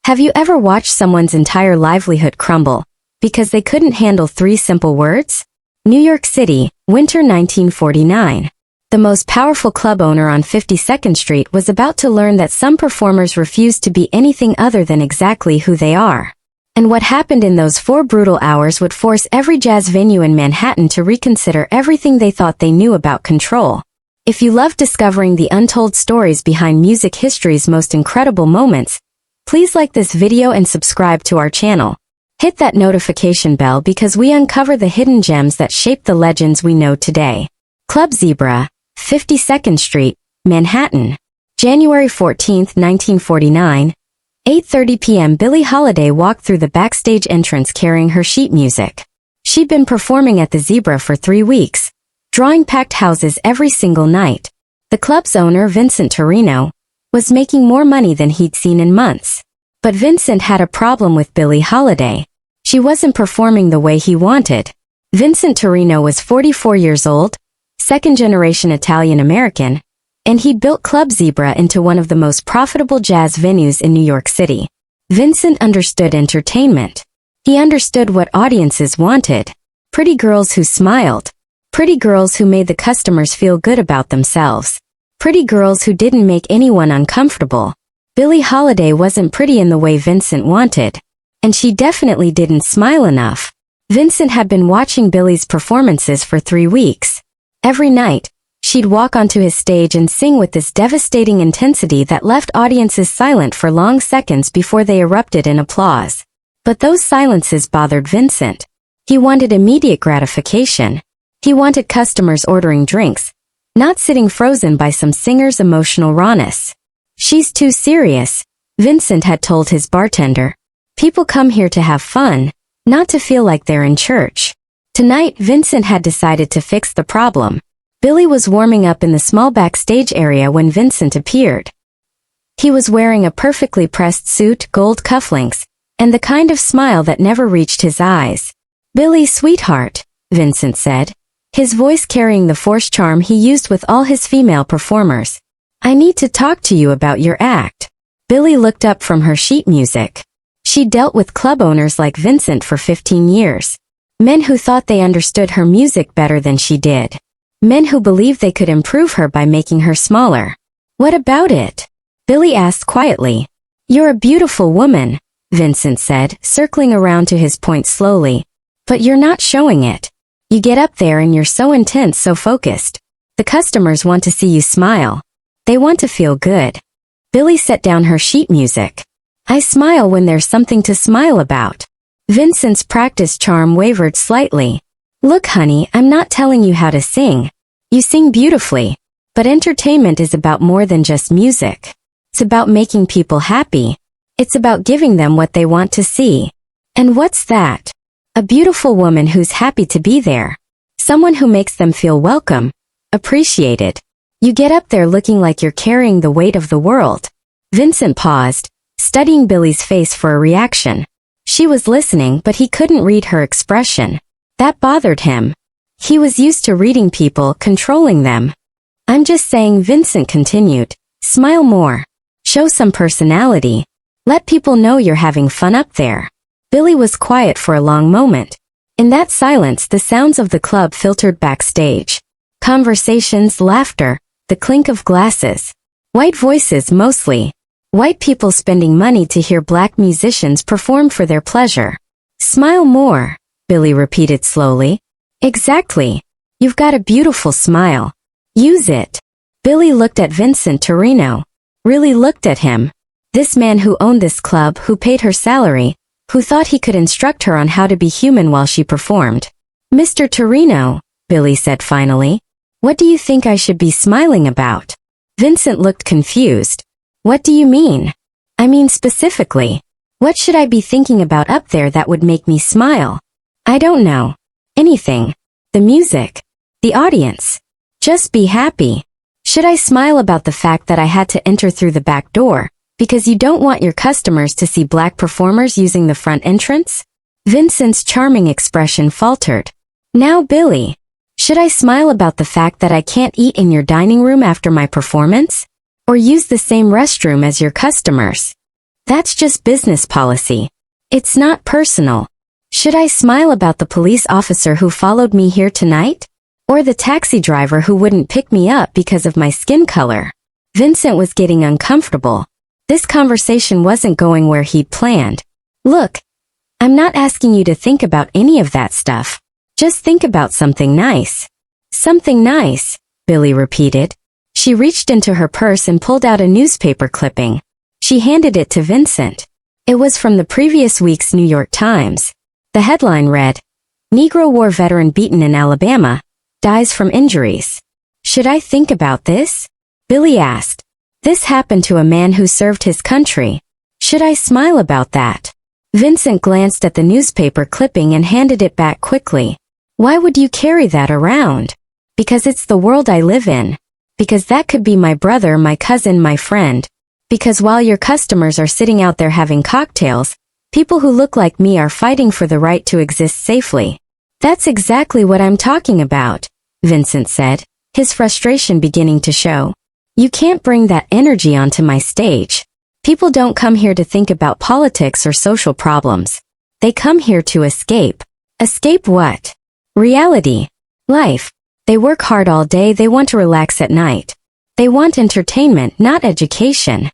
Have you ever watched someone's entire livelihood crumble because they couldn't handle three simple words? New York City, winter 1949. The most powerful club owner on 52nd Street was about to learn that some performers refused to be anything other than exactly who they are. And what happened in those 4 brutal hours would force every jazz venue in Manhattan to reconsider everything they thought they knew about control. If you love discovering the untold stories behind music history's most incredible moments, please like this video and subscribe to our channel. Hit that notification bell because we uncover the hidden gems that shape the legends we know today. Club Zebra, 52nd Street, Manhattan. January 14, 1949. 8:30 p.m. Billie Holiday walked through the backstage entrance carrying her sheet music. She'd been performing at the Zebra for 3 weeks, drawing packed houses every single night. The club's owner, Vincent Torrino, was making more money than he'd seen in months. But Vincent had a problem with Billie Holiday. She wasn't performing the way he wanted. Vincent Torrino was 44 years old, second-generation Italian-American, and he'd built Club Zebra into one of the most profitable jazz venues in New York City. Vincent understood entertainment. He understood what audiences wanted. Pretty girls who smiled. Pretty girls who made the customers feel good about themselves. Pretty girls who didn't make anyone uncomfortable. Billie Holiday wasn't pretty in the way Vincent wanted. And she definitely didn't smile enough. Vincent had been watching Billie's performances for 3 weeks. Every night, she'd walk onto his stage and sing with this devastating intensity that left audiences silent for long seconds before they erupted in applause. But those silences bothered Vincent. He wanted immediate gratification. He wanted customers ordering drinks, not sitting frozen by some singer's emotional rawness. "She's too serious," Vincent had told his bartender. "People come here to have fun, not to feel like they're in church." Tonight, Vincent had decided to fix the problem. Billie was warming up in the small backstage area when Vincent appeared. He was wearing a perfectly pressed suit, gold cufflinks, and the kind of smile that never reached his eyes. "Billie, sweetheart," Vincent said, his voice carrying the forced charm he used with all his female performers. "I need to talk to you about your act." Billie looked up from her sheet music. She dealt with club owners like Vincent for 15 years. Men who thought they understood her music better than she did. Men who believed they could improve her by making her smaller. "What about it?" Billie asked quietly. "You're a beautiful woman," Vincent said, circling around to his point slowly. "But you're not showing it. You get up there and you're so intense, so focused. The customers want to see you smile. They want to feel good." Billie set down her sheet music. "I smile when there's something to smile about." Vincent's practiced charm wavered slightly. "Look, honey, I'm not telling you how to sing. You sing beautifully. But entertainment is about more than just music. It's about making people happy. It's about giving them what they want to see. And what's that? A beautiful woman who's happy to be there. Someone who makes them feel welcome, appreciated. You get up there looking like you're carrying the weight of the world." Vincent paused, studying Billie's face for a reaction. She was listening, but he couldn't read her expression. That bothered him. He was used to reading people, controlling them. "I'm just saying," Vincent continued, "smile more. Show some personality. Let people know you're having fun up there." Billie was quiet for a long moment. In that silence, the sounds of the club filtered backstage. Conversations, laughter, the clink of glasses. White voices mostly. White people spending money to hear black musicians perform for their pleasure. "Smile more," Billie repeated slowly. "Exactly. You've got a beautiful smile. Use it." Billie looked at Vincent Torrino. Really looked at him. This man who owned this club, who paid her salary, who thought he could instruct her on how to be human while she performed. "Mr. Torrino," Billie said finally, "what do you think I should be smiling about?" Vincent looked confused. "What do you mean?" "I mean specifically. What should I be thinking about up there that would make me smile?" "I don't know. Anything. The music. The audience. Just be happy." "Should I smile about the fact that I had to enter through the back door, because you don't want your customers to see black performers using the front entrance?" Vincent's charming expression faltered. "Now, Billie, Should I smile about the fact that I can't eat in your dining room after my performance? Or use the same restroom as your customers? That's just business policy. It's not personal. Should I smile about the police officer who followed me here tonight? Or the taxi driver who wouldn't pick me up because of my skin color? Vincent was getting uncomfortable. This conversation wasn't going where he'd planned. Look, I'm not asking you to think about any of that stuff. Just think about something nice. Something nice, Billie repeated. She reached into her purse and pulled out a newspaper clipping. She handed it to Vincent. It was from the previous week's New York Times. The headline read, "Negro War Veteran Beaten in Alabama, Dies from Injuries." Should I think about this? Billie asked. This happened to a man who served his country. Should I smile about that? Vincent glanced at the newspaper clipping and handed it back quickly. Why would you carry that around? Because it's the world I live in. Because that could be my brother, my cousin, my friend. Because while your customers are sitting out there having cocktails, people who look like me are fighting for the right to exist safely. That's exactly what I'm talking about, Vincent said, his frustration beginning to show. You can't bring that energy onto my stage. People don't come here to think about politics or social problems. They come here to escape. Escape what? Reality. Life. They work hard all day, they want to relax at night. They want entertainment, not education.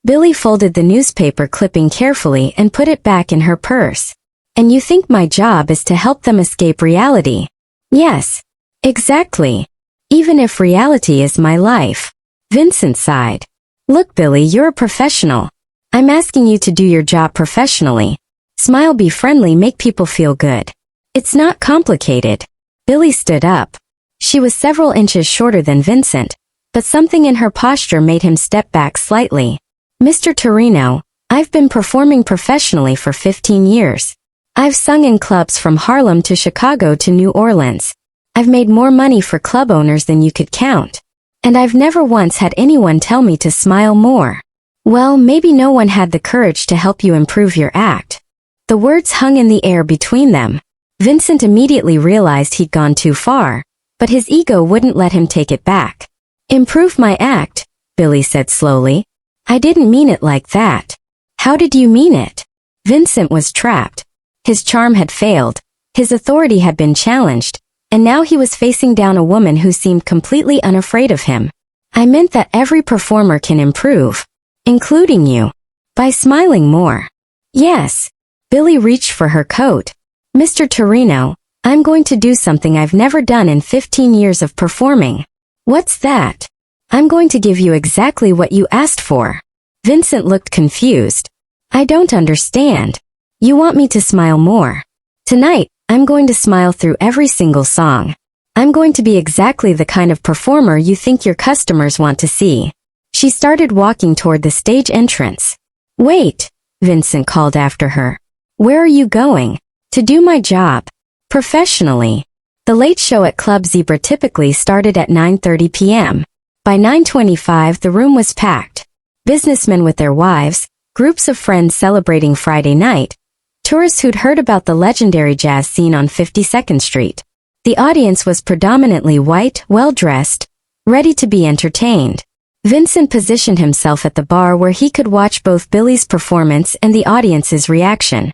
Billie folded the newspaper clipping carefully and put it back in her purse. And you think my job is to help them escape reality? Yes. Exactly. Even if reality is my life. Vincent sighed. Look, Billie, you're a professional. I'm asking you to do your job professionally. Smile, be friendly, make people feel good. It's not complicated. Billie stood up. She was several inches shorter than Vincent, but something in her posture made him step back slightly. Mr. Torrino, I've been performing professionally for 15 years. I've sung in clubs from Harlem to Chicago to New Orleans. I've made more money for club owners than you could count. And I've never once had anyone tell me to smile more. Well, maybe no one had the courage to help you improve your act. The words hung in the air between them. Vincent immediately realized he'd gone too far, but his ego wouldn't let him take it back. Improve my act, Billie said slowly. I didn't mean it like that. How did you mean it? Vincent was trapped. His charm had failed, his authority had been challenged, and now he was facing down a woman who seemed completely unafraid of him. I meant that every performer can improve, including you, by smiling more. Yes. Billie reached for her coat. Mr. Torrino, I'm going to do something I've never done in 15 years of performing. What's that? I'm going to give you exactly what you asked for. Vincent looked confused. I don't understand. You want me to smile more. Tonight, I'm going to smile through every single song. I'm going to be exactly the kind of performer you think your customers want to see. She started walking toward the stage entrance. Wait, Vincent called after her. Where are you going? To do my job. Professionally. The late show at Club Zebra typically started at 9:30 p.m. By 9:25 the room was packed. Businessmen with their wives, groups of friends celebrating Friday night, tourists who'd heard about the legendary jazz scene on 52nd Street. The audience was predominantly white, well-dressed, ready to be entertained. Vincent positioned himself at the bar where he could watch both Billie's performance and the audience's reaction.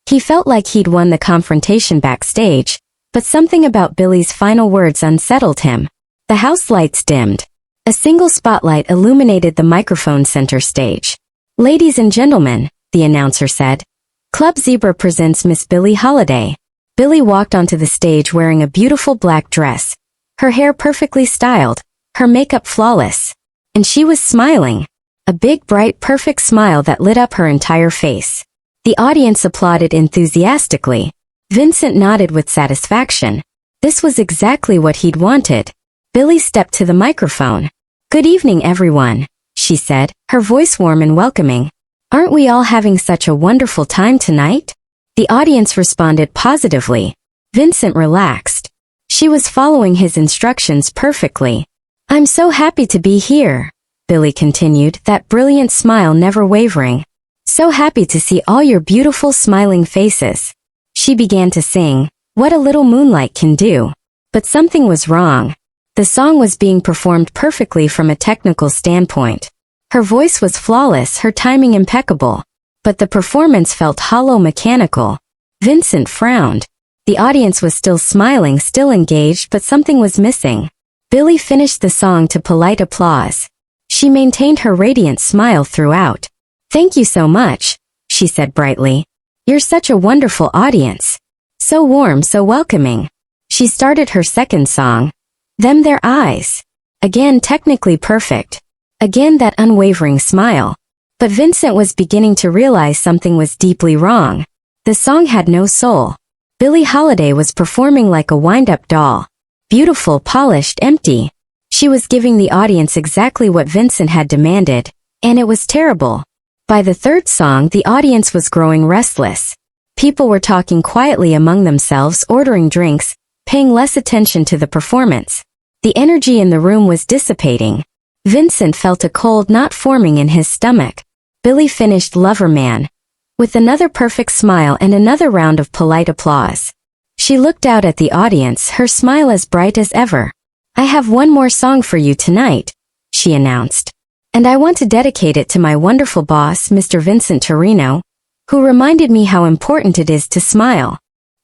He felt like he'd won the confrontation backstage, but something about Billie's final words unsettled him. The house lights dimmed. A single spotlight illuminated the microphone center stage. Ladies and gentlemen, the announcer said, Club Zebra presents Miss Billie Holiday. Billie walked onto the stage wearing a beautiful black dress, her hair perfectly styled, her makeup flawless. And she was smiling. A big, bright, perfect smile that lit up her entire face. The audience applauded enthusiastically. Vincent nodded with satisfaction. This was exactly what he'd wanted. Billie stepped to the microphone. Good evening, everyone, she said, her voice warm and welcoming. Aren't we all having such a wonderful time tonight? The audience responded positively. Vincent relaxed. She was following his instructions perfectly. I'm so happy to be here, Billie continued, that brilliant smile never wavering. So happy to see all your beautiful smiling faces. She began to sing, What a Little Moonlight Can Do. But something was wrong. The song was being performed perfectly from a technical standpoint. Her voice was flawless, her timing impeccable. But the performance felt hollow, mechanical. Vincent frowned. The audience was still smiling, still engaged, but something was missing. Billie finished the song to polite applause. She maintained her radiant smile throughout. "Thank you so much," she said brightly. "You're such a wonderful audience. So warm, so welcoming." She started her second song. Them Their Eyes. Again technically perfect. Again that unwavering smile. But Vincent was beginning to realize something was deeply wrong. The song had no soul. Billie Holiday was performing like a wind-up doll. Beautiful, polished, empty. She was giving the audience exactly what Vincent had demanded, and it was terrible. By the third song, the audience was growing restless. People were talking quietly among themselves, ordering drinks, paying less attention to the performance. The energy in the room was dissipating. Vincent felt a cold knot forming in his stomach. Billie finished Lover Man with another perfect smile and another round of polite applause. She looked out at the audience, her smile as bright as ever. "I have one more song for you tonight," she announced. "And I want to dedicate it to my wonderful boss, Mr. Vincent Torrino, who reminded me how important it is to smile."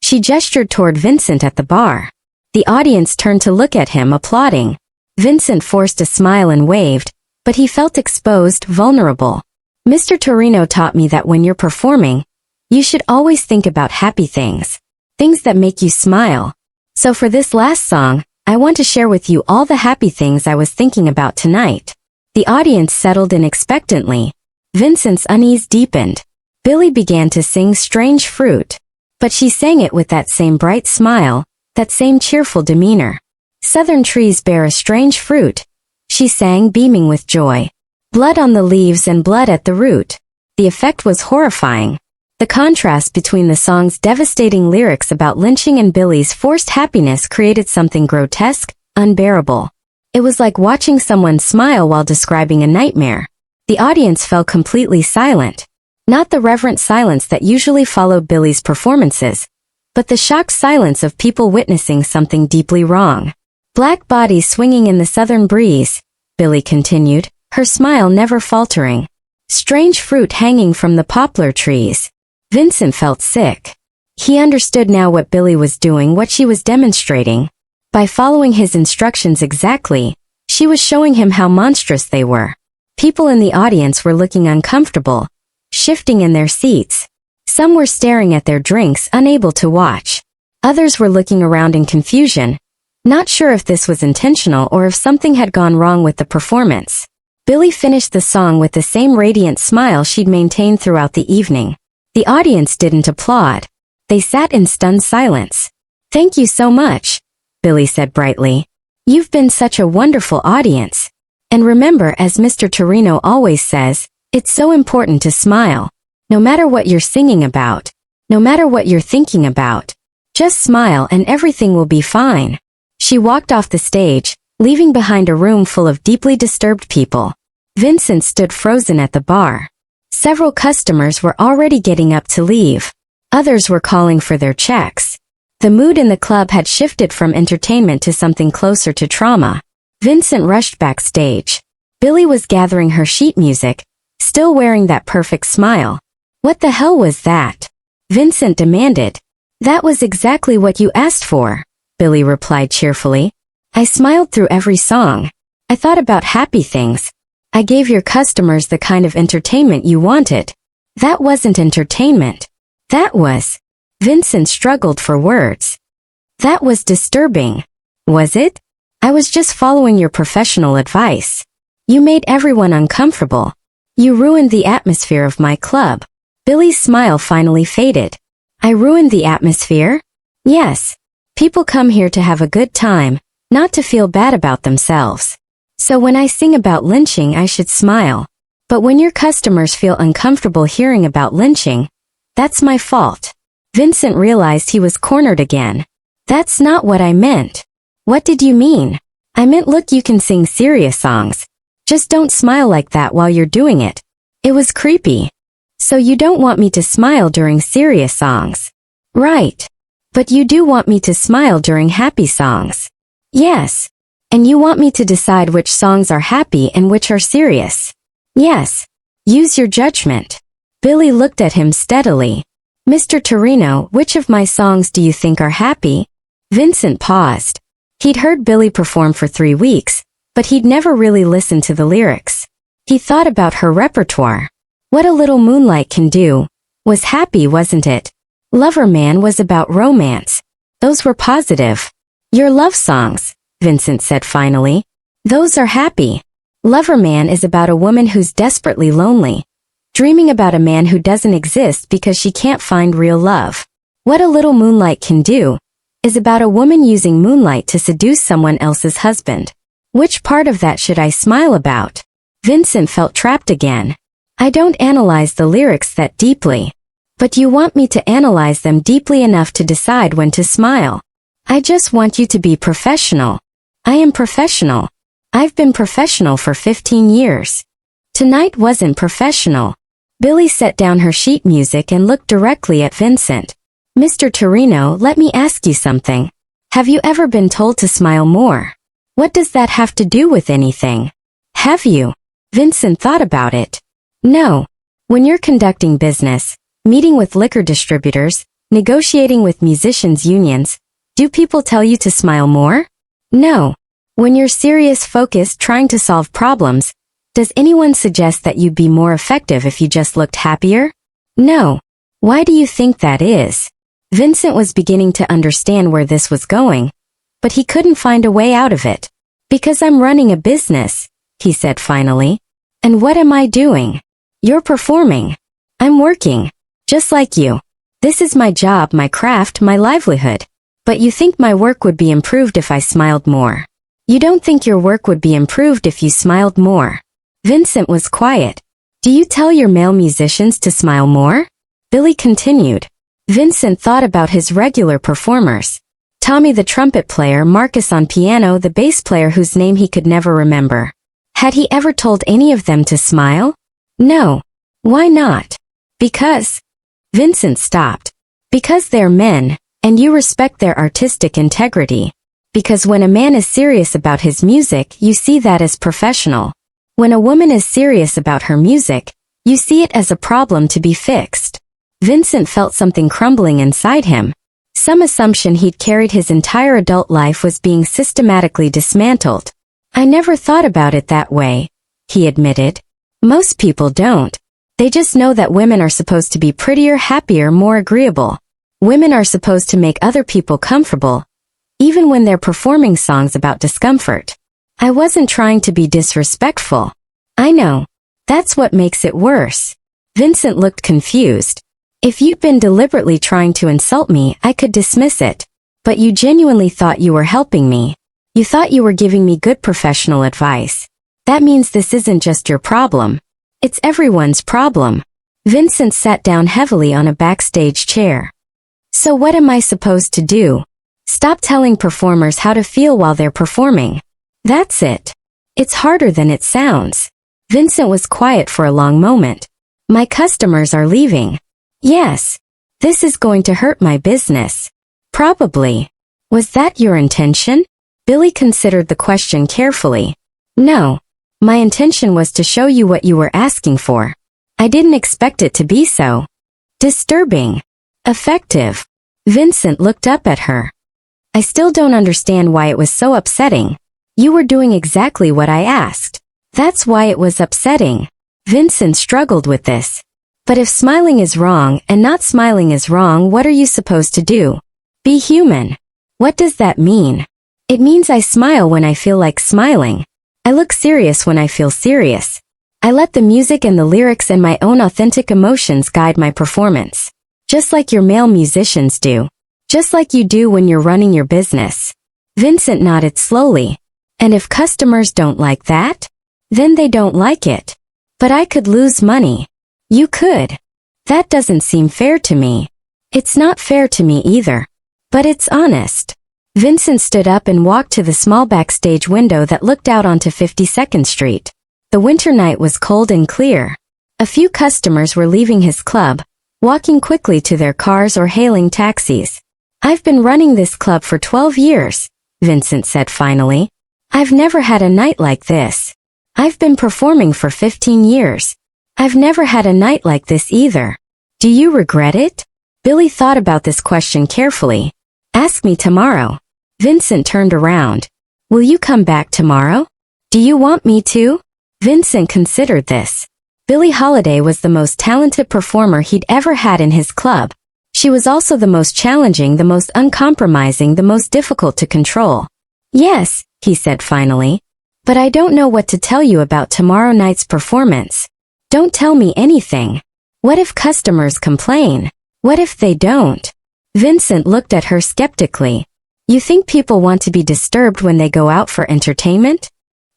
She gestured toward Vincent at the bar. The audience turned to look at him, applauding. Vincent forced a smile and waved, but he felt exposed, vulnerable. "Mr. Torrino taught me that when you're performing, you should always think about happy things. Things that make you smile. So for this last song, I want to share with you all the happy things I was thinking about tonight." The audience settled in expectantly. Vincent's unease deepened. Billie began to sing Strange Fruit. But she sang it with that same bright smile, that same cheerful demeanor. "Southern trees bear a strange fruit," she sang, beaming with joy. "Blood on the leaves and blood at the root." The effect was horrifying. The contrast between the song's devastating lyrics about lynching and Billie's forced happiness created something grotesque, unbearable. It was like watching someone smile while describing a nightmare. The audience fell completely silent. Not the reverent silence that usually followed Billie's performances, but the shocked silence of people witnessing something deeply wrong. "Black bodies swinging in the southern breeze," Billie continued, her smile never faltering. "Strange fruit hanging from the poplar trees." Vincent felt sick. He understood now what Billie was doing, what she was demonstrating. By following his instructions exactly, she was showing him how monstrous they were. People in the audience were looking uncomfortable, shifting in their seats. Some were staring at their drinks, unable to watch. Others were looking around in confusion, not sure if this was intentional or if something had gone wrong with the performance. Billie finished the song with the same radiant smile she'd maintained throughout the evening. The audience didn't applaud. They sat in stunned silence. "Thank you so much," Billie said brightly. "You've been such a wonderful audience. And remember, as Mr. Torrino always says, it's so important to smile. No matter what you're singing about, no matter what you're thinking about, just smile and everything will be fine." She walked off the stage, leaving behind a room full of deeply disturbed people. Vincent stood frozen at the bar. Several customers were already getting up to leave. Others were calling for their checks. The mood in the club had shifted from entertainment to something closer to trauma. Vincent rushed backstage. Billie was gathering her sheet music, still wearing that perfect smile. "What the hell was that?" Vincent demanded. "That was exactly what you asked for," Billie replied cheerfully. "I smiled through every song. I thought about happy things. I gave your customers the kind of entertainment you wanted." "That wasn't entertainment. That was..." Vincent struggled for words. "That was disturbing." "Was it?" "I was just following your professional advice. You made everyone uncomfortable. You ruined the atmosphere of my club." Billie's smile finally faded. "I ruined the atmosphere?" "Yes. People come here to have a good time, not to feel bad about themselves. So when I sing about lynching, I should smile. But when your customers feel uncomfortable hearing about lynching, that's my fault." Vincent realized he was cornered again. "That's not what I meant." "What did you mean?" "I meant, look, you can sing serious songs. Just don't smile like that while you're doing it. It was creepy." "So you don't want me to smile during serious songs?" "Right." But you do want me to smile during happy songs. Yes. And you want me to decide which songs are happy and which are serious. Yes. Use your judgment. Billie looked at him steadily. Mr. Torrino, which of my songs do you think are happy? Vincent paused. He'd heard Billie perform for 3 weeks, but he'd never really listened to the lyrics. He thought about her repertoire. What a Little Moonlight Can Do was happy, wasn't it? Lover Man was about romance. Those were positive. Your love songs, Vincent said finally. Those are happy. Lover Man is about a woman who's desperately lonely, dreaming about a man who doesn't exist because she can't find real love. What a Little Moonlight Can Do is about a woman using moonlight to seduce someone else's husband. Which part of that should I smile about? Vincent felt trapped again. I don't analyze the lyrics that deeply. But you want me to analyze them deeply enough to decide when to smile. I just want you to be professional. I am professional. I've been professional for 15 years. Tonight wasn't professional. Billie set down her sheet music and looked directly at Vincent. Mr. Torrino, let me ask you something. Have you ever been told to smile more? What does that have to do with anything? Have you? Vincent thought about it. No. When you're conducting business, meeting with liquor distributors, negotiating with musicians' unions, do people tell you to smile more? No. When you're serious, focused, trying to solve problems, does anyone suggest that you'd be more effective if you just looked happier? No. Why do you think that is? Vincent was beginning to understand where this was going, but he couldn't find a way out of it. Because I'm running a business, he said finally. And what am I doing? You're performing. I'm working. Just like you. This is my job, my craft, my livelihood. But you think my work would be improved if I smiled more. You don't think your work would be improved if you smiled more. Vincent was quiet. Do you tell your male musicians to smile more? Billie continued. Vincent thought about his regular performers. Tommy the trumpet player, Marcus on piano, the bass player whose name he could never remember. Had he ever told any of them to smile? No. Why not? Because. Vincent stopped. Because they're men, and you respect their artistic integrity. Because when a man is serious about his music, you see that as professional. When a woman is serious about her music, you see it as a problem to be fixed. Vincent felt something crumbling inside him. Some assumption he'd carried his entire adult life was being systematically dismantled. I never thought about it that way, he admitted. Most people don't. They just know that women are supposed to be prettier, happier, more agreeable. Women are supposed to make other people comfortable, even when they're performing songs about discomfort. I wasn't trying to be disrespectful. I know. That's what makes it worse. Vincent looked confused. If you'd been deliberately trying to insult me, I could dismiss it. But you genuinely thought you were helping me. You thought you were giving me good professional advice. That means this isn't just your problem. It's everyone's problem. Vincent sat down heavily on a backstage chair. So what am I supposed to do? Stop telling performers how to feel while they're performing. That's it. It's harder than it sounds. Vincent was quiet for a long moment. My customers are leaving. Yes. This is going to hurt my business. Probably. Was that your intention? Billie considered the question carefully. No. My intention was to show you what you were asking for. I didn't expect it to be so disturbing. Effective. Vincent looked up at her. I still don't understand why it was so upsetting. You were doing exactly what I asked. That's why it was upsetting. Vincent struggled with this. But if smiling is wrong and not smiling is wrong, what are you supposed to do? Be human. What does that mean? It means I smile when I feel like smiling. I look serious when I feel serious. I let the music and the lyrics and my own authentic emotions guide my performance. Just like your male musicians do. Just like you do when you're running your business. Vincent nodded slowly. And if customers don't like that? Then they don't like it. But I could lose money. You could. That doesn't seem fair to me. It's not fair to me either. But it's honest. Vincent stood up and walked to the small backstage window that looked out onto 52nd Street. The winter night was cold and clear. A few customers were leaving his club, walking quickly to their cars or hailing taxis. I've been running this club for 12 years, Vincent said finally. I've never had a night like this. I've been performing for 15 years. I've never had a night like this either. Do you regret it? Billie thought about this question carefully. Ask me tomorrow. Vincent turned around. Will you come back tomorrow? Do you want me to? Vincent considered this. Billie Holiday was the most talented performer he'd ever had in his club. She was also the most challenging, the most uncompromising, the most difficult to control. Yes, he said finally. But I don't know what to tell you about tomorrow night's performance. Don't tell me anything. What if customers complain? What if they don't? Vincent looked at her skeptically. You think people want to be disturbed when they go out for entertainment?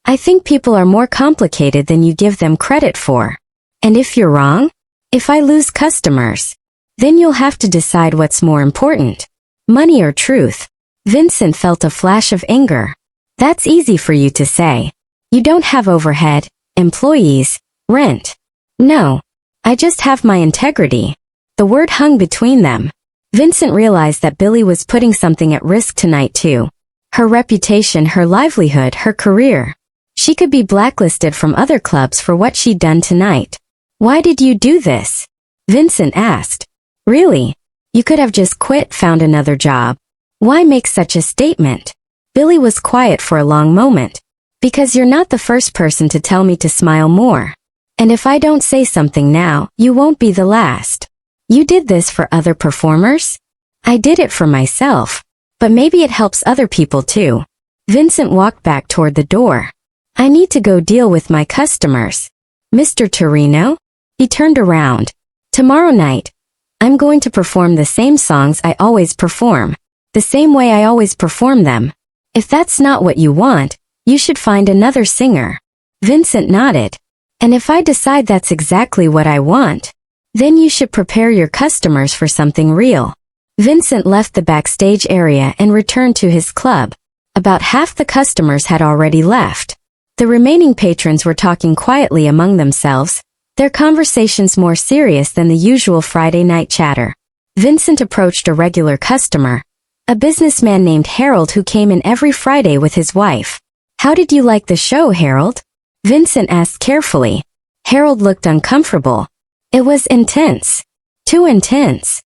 I think people are more complicated than you give them credit for. And if you're wrong? If I lose customers? Then you'll have to decide what's more important. Money or truth? Vincent felt a flash of anger. That's easy for you to say. You don't have overhead, employees, rent. No. I just have my integrity. The word hung between them. Vincent realized that Billie was putting something at risk tonight too. Her reputation, her livelihood, her career. She could be blacklisted from other clubs for what she'd done tonight. Why did you do this? Vincent asked. Really? You could have just quit, found another job. Why make such a statement? Billie was quiet for a long moment. Because you're not the first person to tell me to smile more. And if I don't say something now, you won't be the last. You did this for other performers? I did it for myself. But maybe it helps other people too. Vincent walked back toward the door. I need to go deal with my customers. Mr. Torrino? He turned around. Tomorrow night, I'm going to perform the same songs I always perform. The same way I always perform them. If that's not what you want, you should find another singer. Vincent nodded. And if I decide that's exactly what I want, then you should prepare your customers for something real. Vincent left the backstage area and returned to his club. About half the customers had already left. The remaining patrons were talking quietly among themselves, their conversations more serious than the usual Friday night chatter. Vincent approached a regular customer, a businessman named Harold who came in every Friday with his wife. How did you like the show, Harold? Vincent asked carefully. Harold looked uncomfortable. It was intense. Too intense.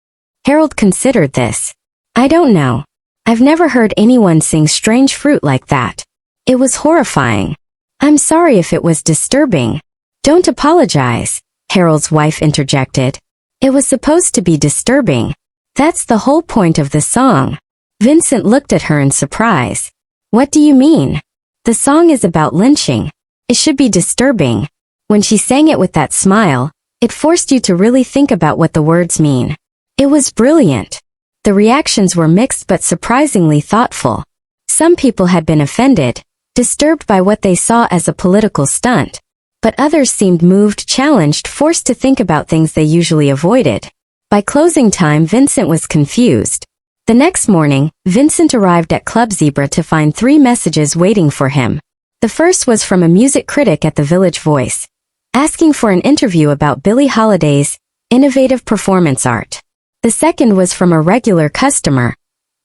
Harold considered this. I don't know. I've never heard anyone sing Strange Fruit like that. It was horrifying. I'm sorry if it was disturbing. Don't apologize, Harold's wife interjected. It was supposed to be disturbing. That's the whole point of the song. Vincent looked at her in surprise. What do you mean? The song is about lynching. It should be disturbing. When she sang it with that smile, it forced you to really think about what the words mean. It was brilliant. The reactions were mixed but surprisingly thoughtful. Some people had been offended, disturbed by what they saw as a political stunt. But others seemed moved, challenged, forced to think about things they usually avoided. By closing time, Vincent was confused. The next morning, Vincent arrived at Club Zebra to find 3 messages waiting for him. The first was from a music critic at the Village Voice, asking for an interview about Billie Holiday's innovative performance art. The second was from a regular customer,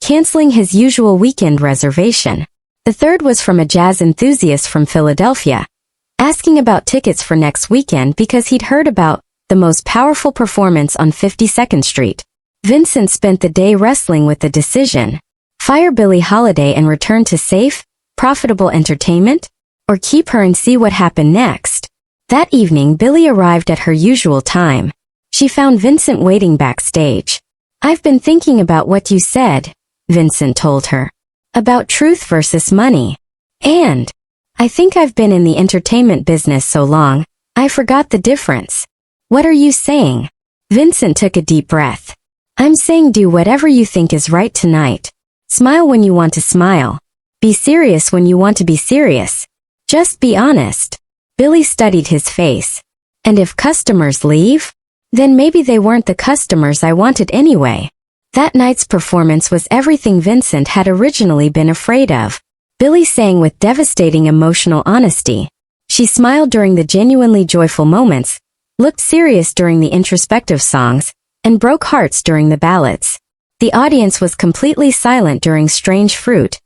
canceling his usual weekend reservation. The third was from a jazz enthusiast from Philadelphia, asking about tickets for next weekend because he'd heard about the most powerful performance on 52nd Street. Vincent spent the day wrestling with the decision. Fire Billie Holiday and return to safe, profitable entertainment? Or keep her and see what happened next? That evening, Billie arrived at her usual time. She found Vincent waiting backstage. I've been thinking about what you said, Vincent told her. About truth versus money. And I think I've been in the entertainment business so long, I forgot the difference. What are you saying? Vincent took a deep breath. I'm saying do whatever you think is right tonight. Smile when you want to smile. Be serious when you want to be serious. Just be honest. Billie studied his face. And if customers leave? Then maybe they weren't the customers I wanted anyway. That night's performance was everything Vincent had originally been afraid of. Billie sang with devastating emotional honesty. She smiled during the genuinely joyful moments, looked serious during the introspective songs, and broke hearts during the ballads. The audience was completely silent during Strange Fruit,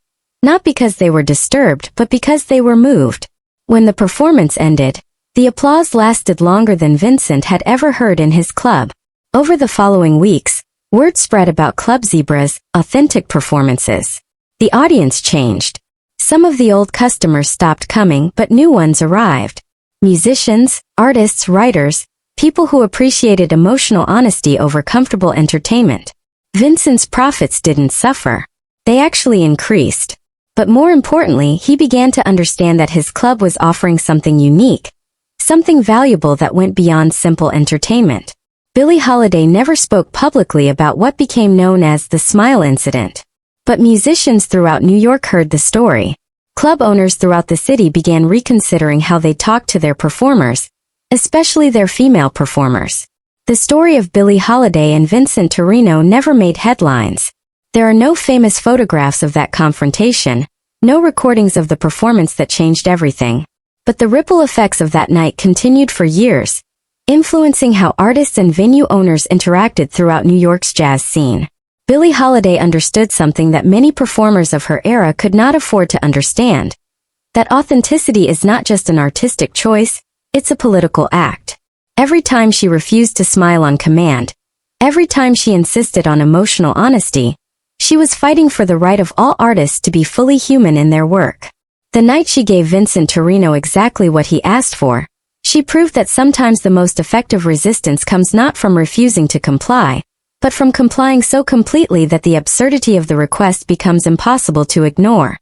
not because they were disturbed but because they were moved. When the performance ended, the applause lasted longer than Vincent had ever heard in his club. Over the following weeks, word spread about Club Zebra's authentic performances. The audience changed. Some of the old customers stopped coming, but new ones arrived. Musicians, artists, writers, people who appreciated emotional honesty over comfortable entertainment. Vincent's profits didn't suffer. They actually increased. But more importantly, he began to understand that his club was offering something unique, something valuable that went beyond simple entertainment. Billie Holiday never spoke publicly about what became known as the Smile Incident. But musicians throughout New York heard the story. Club owners throughout the city began reconsidering how they talked to their performers, especially their female performers. The story of Billie Holiday and Vincent Torrino never made headlines. There are no famous photographs of that confrontation, no recordings of the performance that changed everything. But the ripple effects of that night continued for years, influencing how artists and venue owners interacted throughout New York's jazz scene. Billie Holiday understood something that many performers of her era could not afford to understand: that authenticity is not just an artistic choice, it's a political act. Every time she refused to smile on command, every time she insisted on emotional honesty, she was fighting for the right of all artists to be fully human in their work. The night she gave Vincent Torrino exactly what he asked for, she proved that sometimes the most effective resistance comes not from refusing to comply, but from complying so completely that the absurdity of the request becomes impossible to ignore.